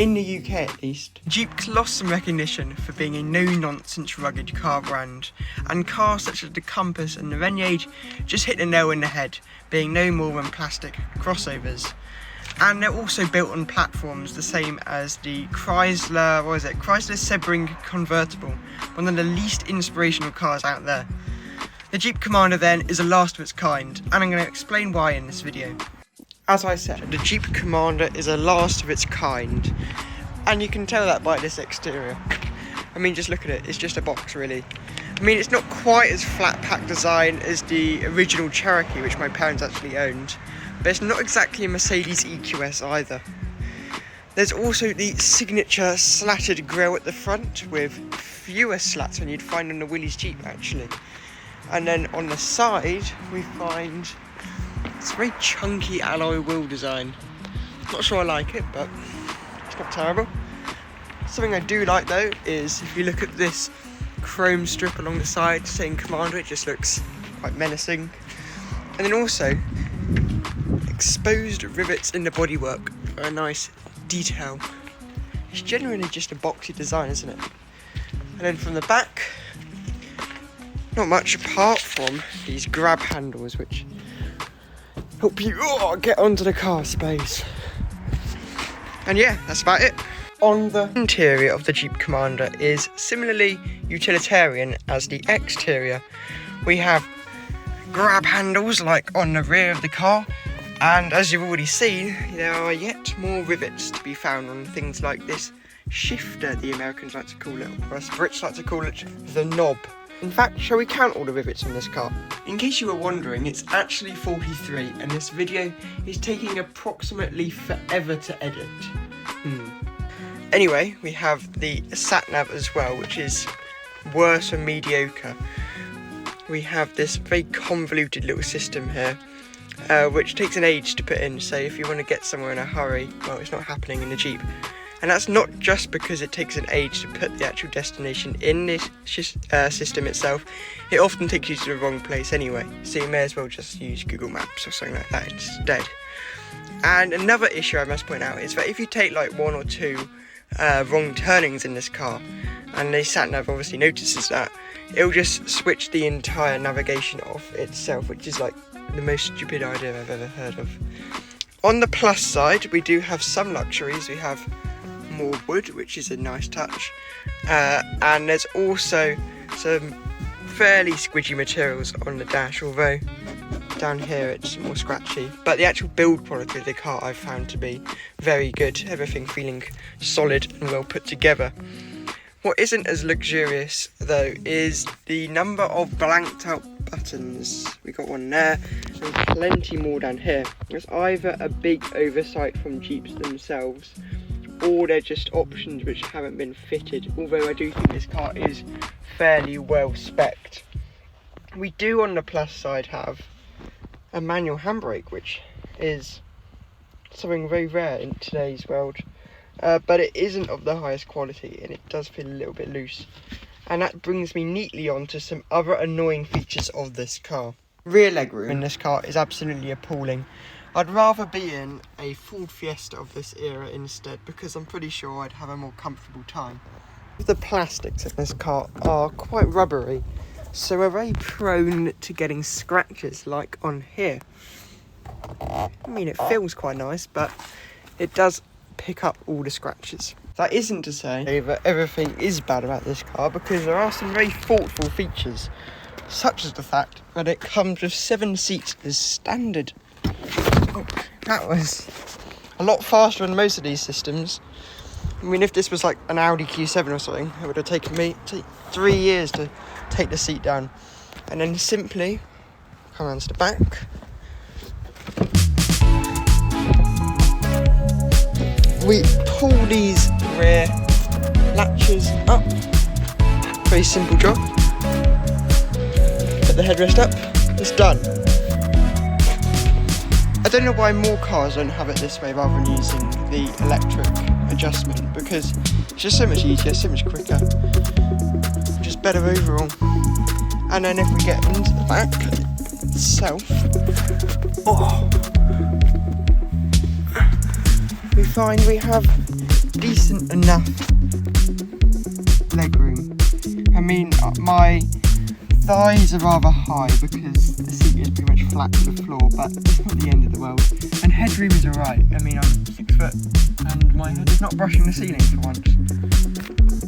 In the UK at least. Jeep's lost some recognition for being a no-nonsense rugged car brand, and cars such as the Compass and the Renegade just hit the nail in the head, being no more than plastic crossovers. And they're also built on platforms the same as the Chrysler Sebring convertible, one of the least inspirational cars out there. The Jeep Commander then is the last of its kind, and I'm going to explain why in this video. As I said, the Jeep Commander is a last of its kind, and you can tell that by this exterior. I mean, just look at it, it's just a box really. I mean, it's not quite as flat pack design as the original Cherokee, which my parents actually owned, but it's not exactly a Mercedes EQS either. There's also the signature slatted grille at the front, with fewer slats than you'd find on the Willys Jeep actually. And then on the side, we find it's a very chunky alloy wheel design. Not sure I like it, but it's not terrible. Something I do like though is if you look at this chrome strip along the side saying Commander, it just looks quite menacing. And then also exposed rivets in the bodywork for a nice detail. It's generally just a boxy design, isn't it? And then from the back, not much apart from these grab handles which help you get onto the car space. And yeah, that's about it. On the interior of the Jeep Commander is similarly utilitarian as the exterior. We have grab handles like on the rear of the car, and as you've already seen, there are yet more rivets to be found on things like this shifter, the Americans like to call it, or us Brits like to call it the knob. In fact, shall we count all the rivets on this car? In case you were wondering, it's actually 43, and this video is taking approximately forever to edit. Anyway, we have the sat-nav as well, which is worse than mediocre. We have this very convoluted little system here, which takes an age to put in, so if you want to get somewhere in a hurry, well, it's not happening in the Jeep. And that's not just because it takes an age to put the actual destination in this system itself. It often takes you to the wrong place anyway, so you may as well just use Google Maps or something like that instead. And another issue I must point out is that if you take like one or two wrong turnings in this car, and the sat-nav obviously notices that, it'll just switch the entire navigation off itself, which is like the most stupid idea I've ever heard of. On the plus side, we do have some luxuries. We have more wood, which is a nice touch, and there's also some fairly squidgy materials on the dash, although down here it's more scratchy, but the actual build quality of the car I've found to be very good, everything feeling solid and well put together. What isn't as luxurious though is the number of blanked out buttons. We got one there and plenty more down here. It's either a big oversight from Jeeps themselves, or they're just options which haven't been fitted, although I do think this car is fairly well spec'd. We do on the plus side have a manual handbrake, which is something very rare in today's world, but it isn't of the highest quality and it does feel a little bit loose. And that brings me neatly on to some other annoying features of this car. Rear legroom in this car is absolutely appalling. I'd rather be in a Ford Fiesta of this era instead, because I'm pretty sure I'd have a more comfortable time. The plastics in this car are quite rubbery, so we're very prone to getting scratches like on here. I mean, it feels quite nice, but it does pick up all the scratches. That isn't to say that everything is bad about this car, because there are some very thoughtful features, such as the fact that it comes with 7 seats as standard. Oh, that was a lot faster than most of these systems. I mean, if this was like an Audi Q7 or something, it would have taken me 3 years to take the seat down. And then simply come around to the back. We pull these rear latches up. Very simple job. Put the headrest up. It's done. I don't know why more cars don't have it this way rather than using the electric adjustment, because it's just so much easier, so much quicker, just better overall. And then if we get into the back itself, we find we have these enough legroom. I mean, my thighs are rather high because the seat is pretty much flat to the floor, but it's not the end of the world. And headroom is alright. I mean, I'm 6 foot and my head is not brushing the ceiling for once.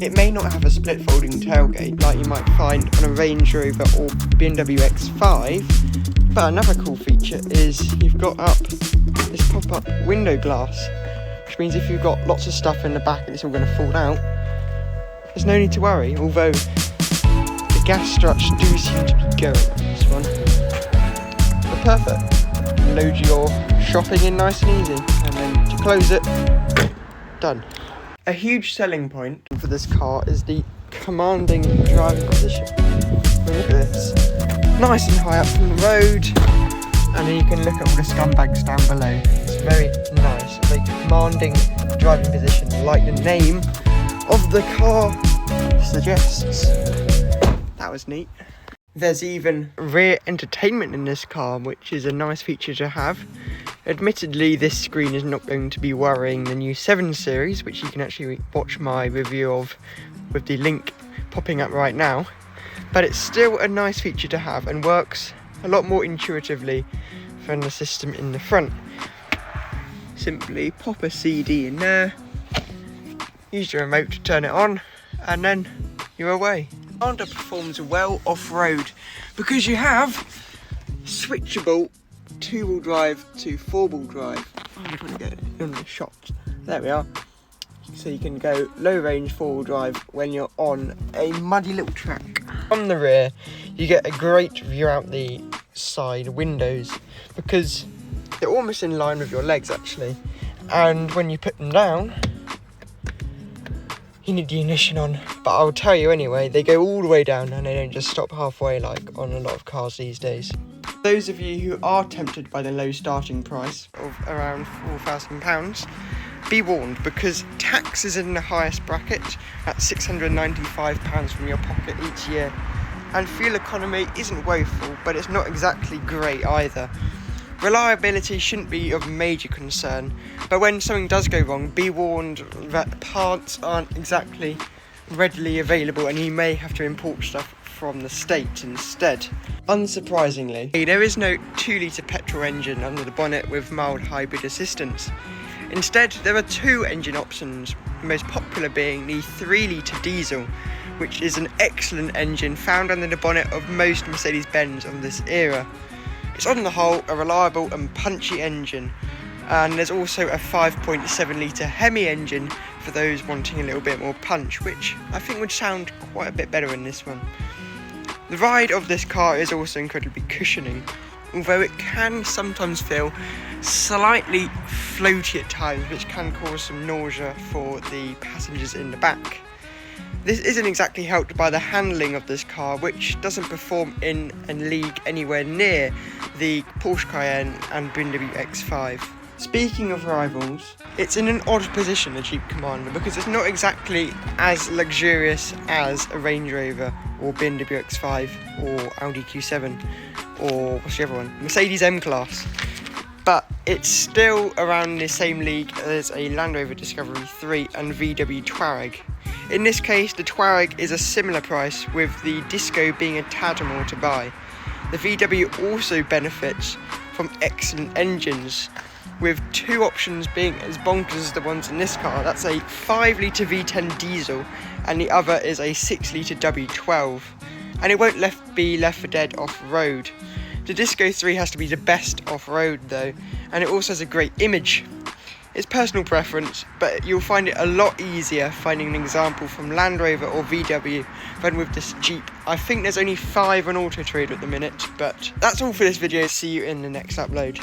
It may not have a split folding tailgate like you might find on a Range Rover or BMW X5, but another cool feature is you've got up this pop-up window glass, which means if you've got lots of stuff in the back and it's all going to fall out, there's no need to worry, although the gas struts do seem to be going on this one. But perfect. Load your shopping in nice and easy, and then to close it, done. A huge selling point for this car is the commanding driving position. Look at this. Nice and high up from the road, and then you can look at all the scumbags down below. It's very nice, a very commanding driving position, like the name of the car suggests. That was neat. There's even rear entertainment in this car, which is a nice feature to have. Admittedly, this screen is not going to be worrying the new 7 Series, which you can actually watch my review of with the link popping up right now. But it's still a nice feature to have and works a lot more intuitively than the system in the front. Simply pop a CD in there, use your remote to turn it on, and then you're away. Commander performs well off-road because you have switchable 2-wheel drive to 4-wheel drive. I'm going to get it in the shot. There we are. So you can go low range 4-wheel drive when you're on a muddy little track. On the rear, you get a great view out the side windows because they're almost in line with your legs actually. And when you put them down, you need the ignition on, but I'll tell you anyway, they go all the way down and they don't just stop halfway like on a lot of cars these days. Those of you who are tempted by the low starting price of around £4,000, be warned because tax is in the highest bracket at £695 from your pocket each year, and fuel economy isn't woeful, but it's not exactly great either. Reliability shouldn't be of major concern, but when something does go wrong, be warned that parts aren't exactly readily available and you may have to import stuff from the States instead. Unsurprisingly, there is no 2-litre petrol engine under the bonnet with mild hybrid assistance. Instead, there are 2 engine options, the most popular being the 3-litre diesel, which is an excellent engine found under the bonnet of most Mercedes-Benz of this era. It's on the whole a reliable and punchy engine, and there's also a 5.7 litre Hemi engine for those wanting a little bit more punch, which I think would sound quite a bit better in this one. The ride of this car is also incredibly cushioning, although it can sometimes feel slightly floaty at times, which can cause some nausea for the passengers in the back. This isn't exactly helped by the handling of this car, which doesn't perform in a league anywhere near the Porsche Cayenne and BMW X5. Speaking of rivals, it's in an odd position, the Jeep Commander, because it's not exactly as luxurious as a Range Rover or BMW X5 or Audi Q7 or what's the other one? Mercedes M-Class. But it's still around the same league as a Land Rover Discovery 3 and VW Touareg. In this case, the Touareg is a similar price, with the Disco being a tad more to buy. The VW also benefits from excellent engines, with 2 options being as bonkers as the ones in this car. That's a 5-litre V10 diesel and the other is a 6-litre W12. And it won't be left for dead off-road. The Disco 3 has to be the best off-road though, and it also has a great image. It's personal preference, but you'll find it a lot easier finding an example from Land Rover or VW than with this Jeep. I think there's only 5 on Auto Trader at the minute, but that's all for this video. See you in the next upload.